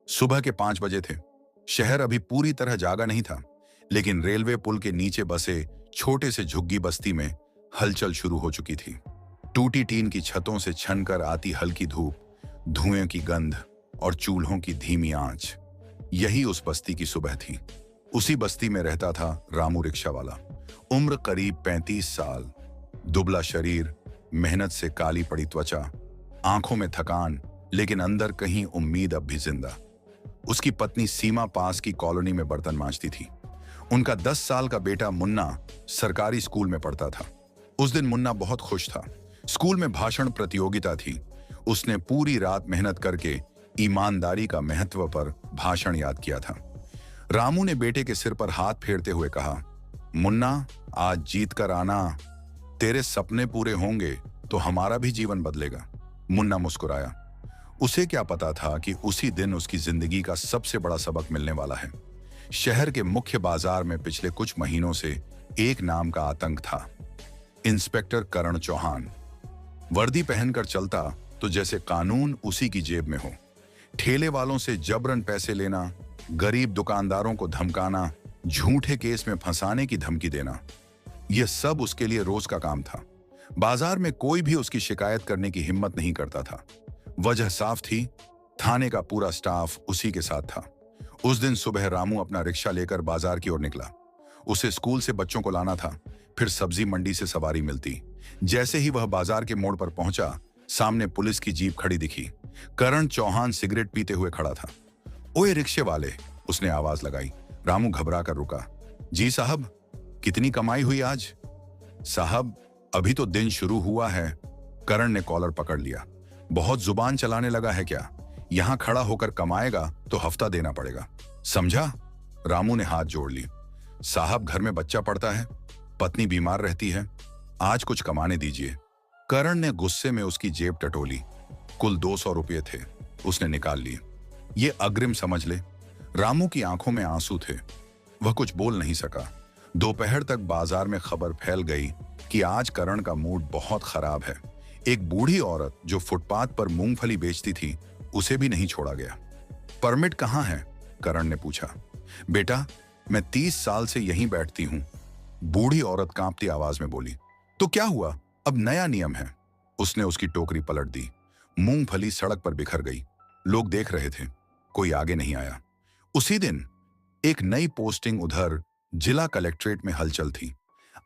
सुबह के 5 बजे थे। शहर अभी पूरी तरह जागा नहीं था, लेकिन रेलवे पुल के नीचे बसे छोटे से झुग्गी बस्ती में हलचल शुरू हो चुकी थी। टूटी टीन की छतों से छनकर आती हल्की धूप, धुएं की गंध और चूल्हों की धीमी आंच, यही उस बस्ती की सुबह थी। उसी बस्ती में रहता था रामू रिक्शा वाला। उम्र करीब 35 साल, दुबला शरीर, मेहनत से काली पड़ी त्वचा, आंखों में थकान, लेकिन अंदर कहीं उम्मीद अब भी जिंदा। उसकी पत्नी सीमा पास की कॉलोनी में बर्तन मांजती थी। उनका 10 साल का बेटा मुन्ना सरकारी स्कूल में पढ़ता था। उस दिन मुन्ना बहुत खुश था। स्कूल में भाषण प्रतियोगिता थी। उसने पूरी रात मेहनत करके ईमानदारी का महत्व पर भाषण याद किया था। रामू ने बेटे के सिर पर हाथ फेरते हुए कहा, मुन्ना, आज जीत कर आना, तेरे सपने पूरे होंगे तो हमारा भी जीवन बदलेगा। मुन्ना मुस्कुराया। उसे क्या पता था कि उसी दिन उसकी जिंदगी का सबसे बड़ा सबक मिलने वाला है। शहर के मुख्य बाजार में पिछले कुछ महीनों से एक नाम का आतंक था, इंस्पेक्टर करण चौहान। वर्दी पहनकर चलता तो जैसे कानून उसी की जेब में हो। ठेले वालों से जबरन पैसे लेना, गरीब दुकानदारों को धमकाना, झूठे केस में फंसाने की धमकी देना, यह सब उसके लिए रोज का काम था। बाजार में कोई भी उसकी शिकायत करने की हिम्मत नहीं करता था। वजह साफ थी, थाने का पूरा स्टाफ उसी के साथ था। उस दिन सुबह रामू अपना रिक्शा लेकर बाजार की ओर निकला। उसे स्कूल से बच्चों को लाना था, फिर सब्जी मंडी से सवारी मिलती। जैसे ही वह बाजार के मोड़ पर पहुंचा, सामने पुलिस की जीप खड़ी दिखी। करण चौहान सिगरेट पीते हुए खड़ा था। ओए रिक्शे वाले, उसने आवाज लगाई। रामू घबरा कर रुका। जी साहब, कितनी कमाई हुई आज? साहब, अभी तो दिन शुरू हुआ है। करण ने कॉलर पकड़ लिया। बहुत जुबान चलाने लगा है क्या? यहां खड़ा होकर कमाएगा तो हफ्ता देना पड़ेगा, समझा? रामू ने हाथ जोड़ ली। साहब, घर में बच्चा पड़ता है, पत्नी बीमार रहती है, आज कुछ कमाने दीजिए। करण ने गुस्से में उसकी जेब टटोली। कुल 200 रुपये थे, उसने निकाल लिए। ये अग्रिम समझ ले। रामू की आंखों में आंसू थे। वह कुछ बोल नहीं सका। दोपहर तक बाजार में खबर फैल गई कि आज करण का मूड बहुत खराब है। एक बूढ़ी औरत जो फुटपाथ पर मूंगफली बेचती थी, उसे भी नहीं छोड़ा गया। परमिट कहाँ है? करण ने पूछा। बेटा, मैं 30 साल से यहीं बैठती हूं, बूढ़ी औरत कांपती आवाज में बोली। तो क्या हुआ? अब नया नियम है। उसने उसकी टोकरी पलट दी। मूंगफली सड़क पर बिखर गई। लोग देख रहे थे, कोई आगे नहीं आया। उसी दिन एक नई पोस्टिंग उधर जिला कलेक्ट्रेट में हलचल थी।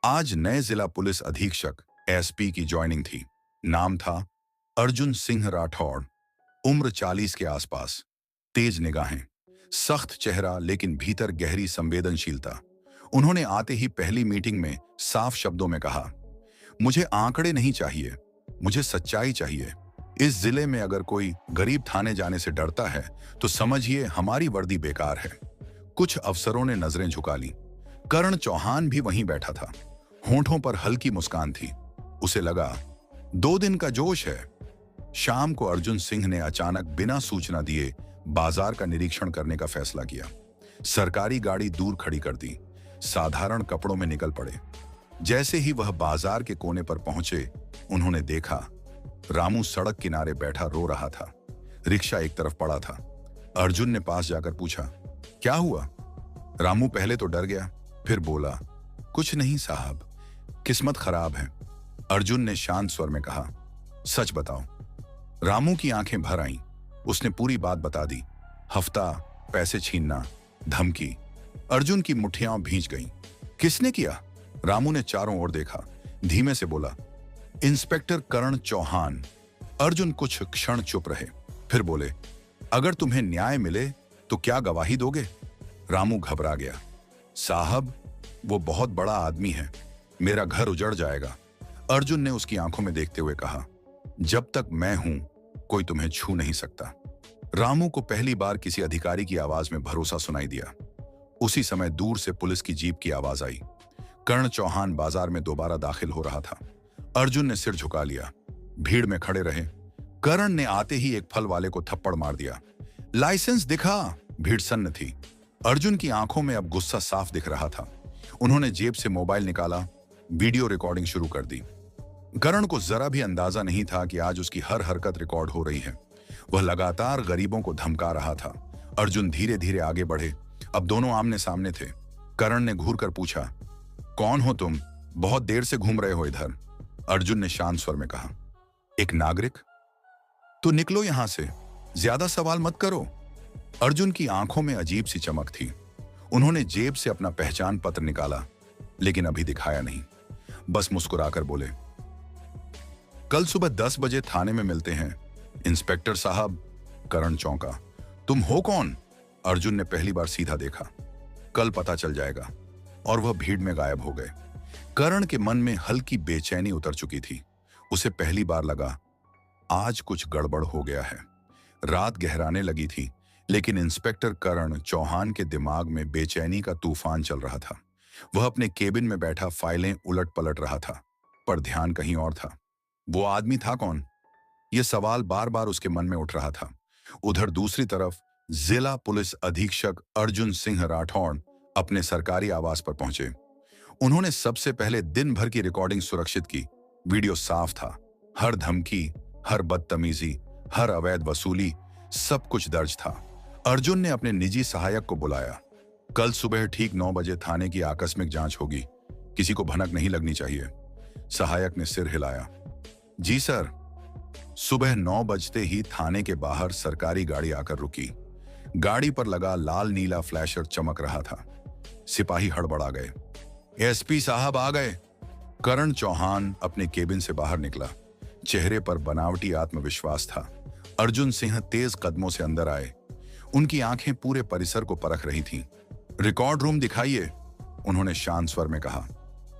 आज नए जिला पुलिस अधीक्षक एसपी की ज्वाइनिंग थी। नाम था अर्जुन सिंह राठौड़। उम्र 40 के आसपास, तेज निगाहें, सख्त चेहरा, लेकिन भीतर गहरी संवेदनशीलता। उन्होंने आते ही पहली मीटिंग में साफ शब्दों में कहा, मुझे आंकड़े नहीं चाहिए, मुझे सच्चाई चाहिए। इस जिले में अगर कोई गरीब थाने जाने से डरता है तो समझिए हमारी वर्दी बेकार है। कुछ अफसरों ने नजरें झुका ली। करण चौहान भी वहीं बैठा था। होंठों पर हल्की मुस्कान थी। उसे लगा 2 दिन का जोश है। शाम को अर्जुन सिंह ने अचानक बिना सूचना दिए बाजार का निरीक्षण करने का फैसला किया। सरकारी गाड़ी दूर खड़ी कर दी। साधारण कपड़ों में निकल पड़े। जैसे ही वह बाजार के कोने पर पहुंचे, उन्होंने देखा रामू सड़क किनारे बैठा रो रहा था। रिक्शा एक तरफ पड़ा था। अर्जुन ने पास जाकर पूछा, क्या हुआ? रामू पहले तो डर गया, फिर बोला, कुछ नहीं साहब, किस्मत खराब है। अर्जुन ने शांत स्वर में कहा, सच बताओ। रामू की आंखें भर आईं। उसने पूरी बात बता दी। हफ्ता, पैसे छीनना, धमकी। अर्जुन की मुट्ठियां भींच गईं। किसने किया? रामू ने चारों ओर देखा, धीमे से बोला, इंस्पेक्टर करण चौहान। अर्जुन कुछ क्षण चुप रहे, फिर बोले, अगर तुम्हें न्याय मिले तो क्या गवाही दोगे? रामू घबरा गया। साहब, वो बहुत बड़ा आदमी है, मेरा घर उजड़ जाएगा। अर्जुन ने उसकी आंखों में देखते हुए कहा, जब तक मैं हूं, कोई तुम्हें छू नहीं सकता। रामू को पहली बार किसी अधिकारी की आवाज में भरोसा सुनाई दिया। उसी समय दूर से पुलिस की जीप की आवाज आई। कर्ण चौहान बाजार में दोबारा दाखिल हो रहा था। अर्जुन ने सिर झुका लिया। भीड़ में खड़े रहे। करण ने आते ही एक फल वाले को थप्पड़ मार दिया। लाइसेंस दिखा। भीड़ सन्न थी। अर्जुन की आंखों में अब गुस्सा साफ दिख रहा था। उन्होंने जेब से मोबाइल निकाला, वीडियो रिकॉर्डिंग शुरू कर दी। करण को जरा भी अंदाजा नहीं था कि आज उसकी हर हरकत रिकॉर्ड हो रही है। वह लगातार गरीबों को धमका रहा था, अर्जुन धीरे धीरे आगे बढ़े। अब दोनों आमने सामने थे। करण ने घूर कर पूछा, कौन हो तुम? बहुत देर से घूम रहे हो इधर। अर्जुन ने शांत स्वर में कहा, एक नागरिक। तो निकलो यहां से, ज्यादा सवाल मत करो। अर्जुन की आंखों में अजीब सी चमक थी। उन्होंने जेब से अपना पहचान पत्र निकाला, लेकिन अभी दिखाया नहीं। बस मुस्कुराकर बोले, कल सुबह 10 बजे थाने में मिलते हैं। इंस्पेक्टर साहब। करण चौंका, तुम हो कौन? अर्जुन ने पहली बार सीधा देखा। कल पता चल जाएगा। और वह भीड़ में गायब हो गए। करण के मन में हल्की बेचैनी उतर चुकी थी। उसे पहली बार लगा, आज कुछ गड़बड़ हो गया है। रात गहराने लगी थी, लेकिन इंस्पेक्टर करण चौहान के दिमाग में बेचैनी का तूफान चल रहा था। वह अपने केबिन में बैठा फाइलें उलट पलट रहा था, पर ध्यान कहीं और था। वो आदमी था कौन? यह सवाल बार बार उसके मन में उठ रहा था। उधर दूसरी तरफ जिला पुलिस अधीक्षक अर्जुन सिंह राठौड़ अपने सरकारी आवास पर पहुंचे। उन्होंने सबसे पहले दिन भर की रिकॉर्डिंग सुरक्षित की। वीडियो साफ था। हर धमकी, हर बदतमीजी, हर अवैध वसूली, सब कुछ दर्ज था। अर्जुन ने अपने निजी सहायक को बुलाया। कल सुबह ठीक 9 बजे थाने की आकस्मिक जांच होगी। किसी को भनक नहीं लगनी चाहिए। सहायक ने सिर हिलाया। जी सर। सुबह 9 बजते ही थाने के बाहर सरकारी गाड़ी आकर रुकी। गाड़ी पर लगा लाल नीला फ्लैशर चमक रहा था। सिपाही हड़बड़ा गए। एसपी साहब आ गए। करण चौहान अपने केबिन से बाहर निकला। चेहरे पर बनावटी आत्मविश्वास था। अर्जुन सिंह तेज कदमों से अंदर आए। उनकी आंखें पूरे परिसर को परख रही थीं। रिकॉर्ड रूम दिखाइए, उन्होंने शांत स्वर में कहा।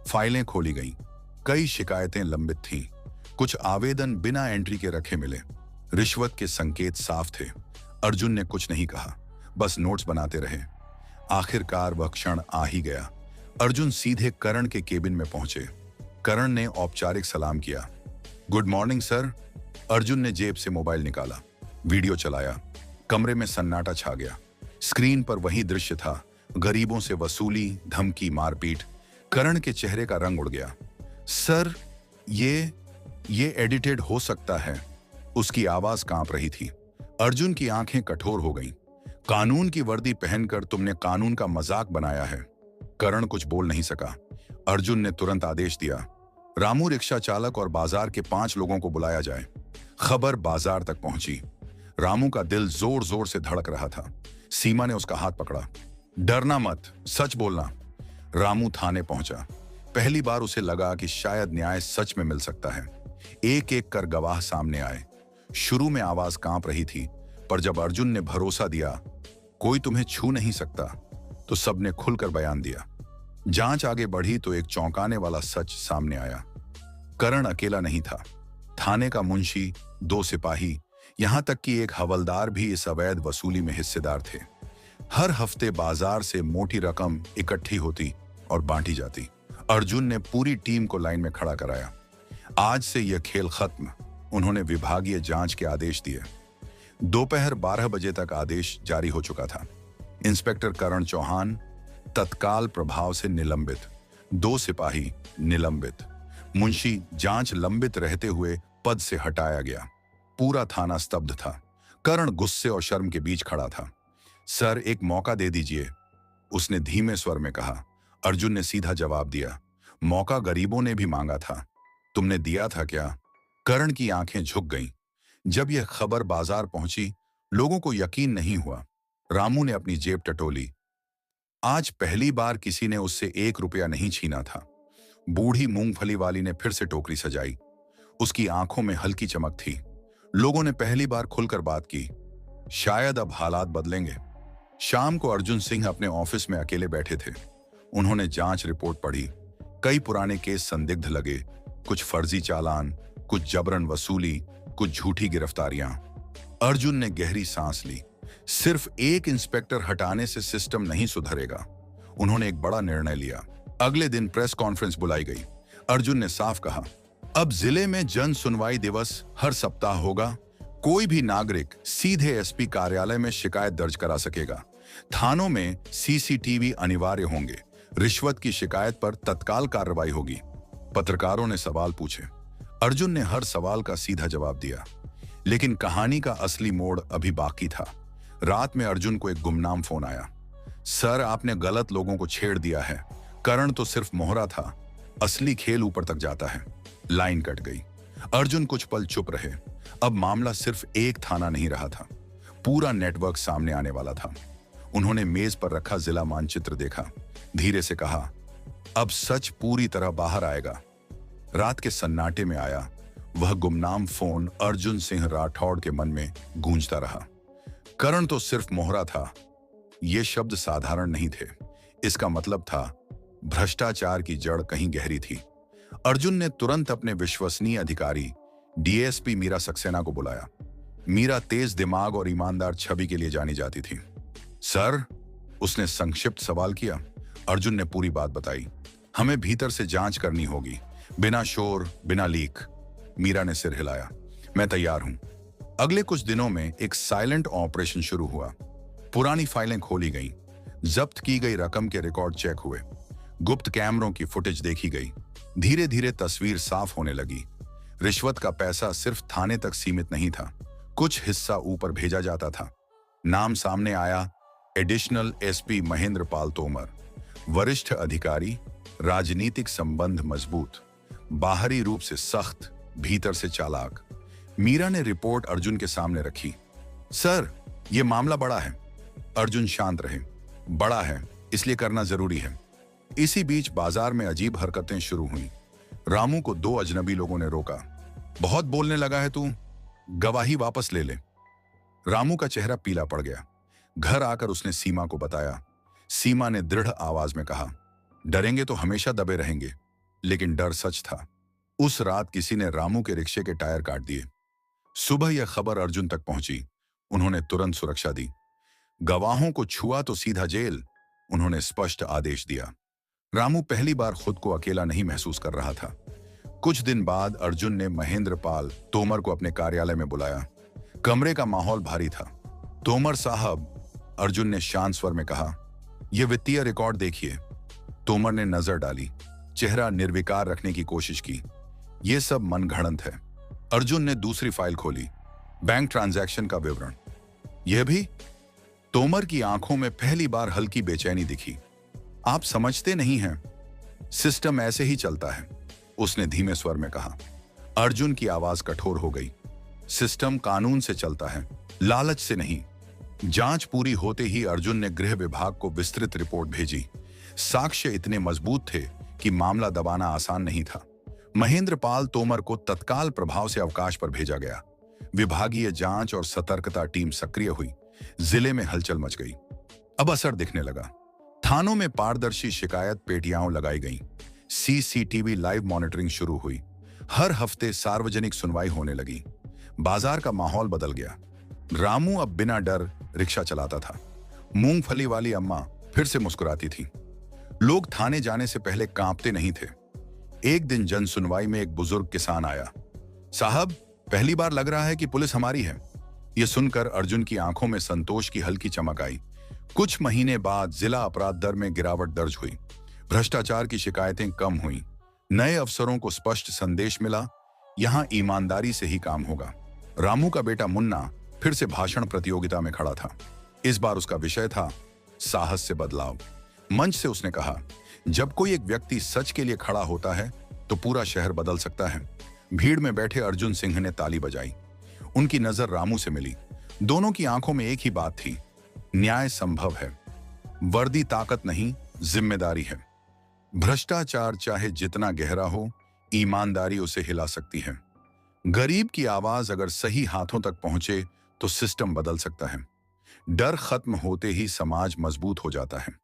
फाइलें खोली गईं। कई शिकायतें लंबित थीं। कुछ आवेदन बिना एंट्री के रखे मिले। रिश्वत के संकेत साफ थे। अर्जुन ने कुछ नहीं कहा, बस नोट्स बनाते रहे। आखिरकार वह क्षण आ ही गया। अर्जुन सीधे करण के केबिन में पहुंचे। करण ने औपचारिक सलाम किया। Good morning sir. अर्जुन ने जेब से मोबाइल निकाला, वीडियो चलाया। कमरे में सन्नाटा छा गया। स्क्रीन पर वही दृश्य था, गरीबों से वसूली, धमकी, मारपीट। करण के चेहरे का रंग उड़ गया। सर, ये एडिटेड हो सकता है। उसकी आवाज कांप रही थी। अर्जुन की आंखें कठोर हो गईं। कानून की वर्दी पहनकर तुमने कानून का मजाक बनाया है। करण कुछ बोल नहीं सका। अर्जुन ने तुरंत आदेश दिया, रामू रिक्शा चालक और बाजार के 5 लोगों को बुलाया जाए। खबर बाजार तक पहुंची। रामू का दिल जोर जोर से धड़क रहा था। सीमा ने उसका हाथ पकड़ा। डरना मत, सच बोलना। रामू थाने पहुंचा। पहली बार उसे लगा कि शायद न्याय सच में मिल सकता है। एक एक कर गवाह सामने आए। शुरू में आवाज कांप रही थी, पर जब अर्जुन ने भरोसा दिया, कोई तुम्हें छू नहीं सकता, तो सबने खुलकर बयान दिया। जांच आगे बढ़ी तो एक चौंकाने वाला सच सामने आया। करण अकेला नहीं था। थाने का मुंशी, 2 सिपाही, यहां तक कि एक हवलदार भी इस अवैध वसूली में हिस्सेदार थे। हर हफ्ते बाजार से मोटी रकम इकट्ठी होती और बांटी जाती। अर्जुन ने पूरी टीम को लाइन में खड़ा कराया। आज से यह खेल खत्म। उन्होंने विभागीय जांच के आदेश दिए। दोपहर 12 बजे तक आदेश जारी हो चुका था। इंस्पेक्टर करण चौहान तत्काल प्रभाव से निलंबित, 2 सिपाही निलंबित, मुंशी जांच लंबित रहते हुए पद से हटाया गया। पूरा थाना स्तब्ध था। करण गुस्से और शर्म के बीच खड़ा था। सर, एक मौका दे दीजिए, उसने धीमे स्वर में कहा। अर्जुन ने सीधा जवाब दिया, मौका गरीबों ने भी मांगा था, तुमने दिया था क्या? करण की आंखें झुक गईं। जब यह खबर बाजार पहुंची, लोगों को यकीन नहीं हुआ। रामू ने अपनी जेब टटोली। आज पहली बार किसी ने उससे 1 रुपया नहीं छीना था। बूढ़ी मूंगफली वाली ने फिर से टोकरी सजाई। उसकी आंखों में हल्की चमक थी। लोगों ने पहली बार खुलकर बात की। शायद अब हालात बदलेंगे। शाम को अर्जुन सिंह अपने ऑफिस में अकेले बैठे थे। उन्होंने जांच रिपोर्ट पढ़ी। कई पुराने केस संदिग्ध लगे। कुछ फर्जी चालान, कुछ जबरन वसूली, कुछ झूठी गिरफ्तारियां। अर्जुन ने गहरी सांस ली। सिर्फ एक इंस्पेक्टर हटाने से सिस्टम नहीं सुधरेगा। उन्होंने एक बड़ा निर्णय लिया। अगले दिन प्रेस कॉन्फ्रेंस बुलाई गई। अर्जुन ने साफ कहा, अब जिले में जन सुनवाई दिवस हर सप्ताह होगा। कोई भी नागरिक सीधे एसपी कार्यालय में शिकायत दर्ज करा सकेगा। थानों में सीसीटीवी अनिवार्य होंगे। रिश्वत की शिकायत पर तत्काल कार्रवाई होगी। पत्रकारों ने सवाल पूछे। अर्जुन ने हर सवाल का सीधा जवाब दिया। लेकिन कहानी का असली मोड़ अभी बाकी था। रात में अर्जुन को एक गुमनाम फोन आया। सर, आपने गलत लोगों को छेड़ दिया है। करण तो सिर्फ मोहरा था, असली खेल ऊपर तक जाता है। लाइन कट गई। अर्जुन कुछ पल चुप रहे। अब मामला सिर्फ एक थाना नहीं रहा था, पूरा नेटवर्क सामने आने वाला था। उन्होंने मेज पर रखा जिला मानचित्र देखा, धीरे से कहा, अब सच पूरी तरह बाहर आएगा। रात के सन्नाटे में आया वह गुमनाम फोन अर्जुन सिंह राठौड़ के मन में गूंजता रहा। करण तो सिर्फ मोहरा था। ये शब्द साधारण नहीं थे। इसका मतलब था भ्रष्टाचार की जड़ कहीं गहरी थी। अर्जुन ने तुरंत अपने विश्वसनीय अधिकारी डीएसपी मीरा सक्सेना को बुलाया। मीरा तेज दिमाग और ईमानदार छवि के लिए जानी जाती थी। सर, उसने संक्षिप्त सवाल किया। अर्जुन ने पूरी बात बताई। हमें भीतर से जांच करनी होगी, बिना शोर, बिना लीक। मीरा ने सिर हिलाया। मैं तैयार हूं। अगले कुछ दिनों में एक साइलेंट ऑपरेशन शुरू हुआ। पुरानी फाइलें खोली गईं, जब्त की गई रकम के रिकॉर्ड चेक हुए, गुप्त कैमरों की फुटेज देखी गई। धीरे धीरे तस्वीर साफ होने लगी। रिश्वत का पैसा सिर्फ थाने तक सीमित नहीं था, कुछ हिस्सा ऊपर भेजा जाता था। नाम सामने आया, एडिशनल एसपी महेंद्र पाल तोमर, वरिष्ठ अधिकारी, राजनीतिक संबंध मजबूत, बाहरी रूप से सख्त, भीतर से चालाक। मीरा ने रिपोर्ट अर्जुन के सामने रखी। सर, यह मामला बड़ा है। अर्जुन शांत रहे। बड़ा है इसलिए करना जरूरी है। इसी बीच बाजार में अजीब हरकतें शुरू हुई। रामू को दो अजनबी लोगों ने रोका। बहुत बोलने लगा है तू, गवाही वापस ले ले। रामू का चेहरा पीला पड़ गया। घर आकर उसने सीमा को बताया। सीमा ने दृढ़ आवाज में कहा, डरेंगे तो हमेशा दबे रहेंगे। लेकिन डर सच था। उस रात किसी ने रामू के रिक्शे के टायर काट दिए। सुबह यह खबर अर्जुन तक पहुंची। उन्होंने तुरंत सुरक्षा दी। गवाहों को छुआ तो सीधा जेल, उन्होंने स्पष्ट आदेश दिया। रामू पहली बार खुद को अकेला नहीं महसूस कर रहा था। कुछ दिन बाद अर्जुन ने महेंद्र पाल तोमर को अपने कार्यालय में बुलाया। कमरे का माहौल भारी था। तोमर साहब, अर्जुन ने शांत स्वर में कहा, यह वित्तीय रिकॉर्ड देखिए। तोमर ने नजर डाली, चेहरा निर्विकार रखने की कोशिश की। यह सब मनगढ़ंत है। अर्जुन ने दूसरी फाइल खोली, बैंक ट्रांजैक्शन का विवरण। यह भी? तोमर की आंखों में पहली बार हल्की बेचैनी दिखी। आप समझते नहीं हैं, सिस्टम ऐसे ही चलता है, उसने धीमे स्वर में कहा। अर्जुन की आवाज कठोर हो गई। सिस्टम कानून से चलता है, लालच से नहीं। जांच पूरी होते ही अर्जुन ने गृह विभाग को विस्तृत रिपोर्ट भेजी। साक्ष्य इतने मजबूत थे कि मामला दबाना आसान नहीं था। महेंद्र पाल तोमर को तत्काल प्रभाव से अवकाश पर भेजा गया। विभागीय जांच और सतर्कता टीम सक्रिय हुई। जिले में हलचल मच गई। अब असर दिखने लगा। थानों में पारदर्शी शिकायत पेटियां लगाई गईं। सीसीटीवी लाइव मॉनिटरिंग शुरू हुई। हर हफ्ते सार्वजनिक सुनवाई होने लगी। बाजार का माहौल बदल गया। रामू अब बिना डर रिक्शा चलाता था। मूंगफली वाली अम्मा फिर से मुस्कुराती थी। लोग थाने जाने से पहले कांपते नहीं थे। एक दिन जन सुनवाई में एक बुजुर्ग किसान आया। साहब, पहली बार लग रहा है कि पुलिस हमारी है। यह सुनकर अर्जुन की आंखों में संतोष की हल्की चमक आई। कुछ महीने बाद जिला अपराध दर में गिरावट दर्ज हुई। भ्रष्टाचार की शिकायतें कम हुई। नए अफसरों को स्पष्ट संदेश मिला, यहां ईमानदारी से ही काम होगा। रामू का बेटा मुन्ना फिर से भाषण प्रतियोगिता में खड़ा था। इस बार उसका विषय था साहस से बदलाव। मंच से उसने कहा, जब कोई एक व्यक्ति सच के लिए खड़ा होता है तो पूरा शहर बदल सकता है। भीड़ में बैठे अर्जुन सिंह ने ताली बजाई। उनकी नजर रामू से मिली। दोनों की आंखों में एक ही बात थी, न्याय संभव है। वर्दी ताकत नहीं, जिम्मेदारी है। भ्रष्टाचार चाहे जितना गहरा हो, ईमानदारी उसे हिला सकती है। गरीब की आवाज अगर सही हाथों तक पहुंचे तो सिस्टम बदल सकता है। डर खत्म होते ही समाज मजबूत हो जाता है।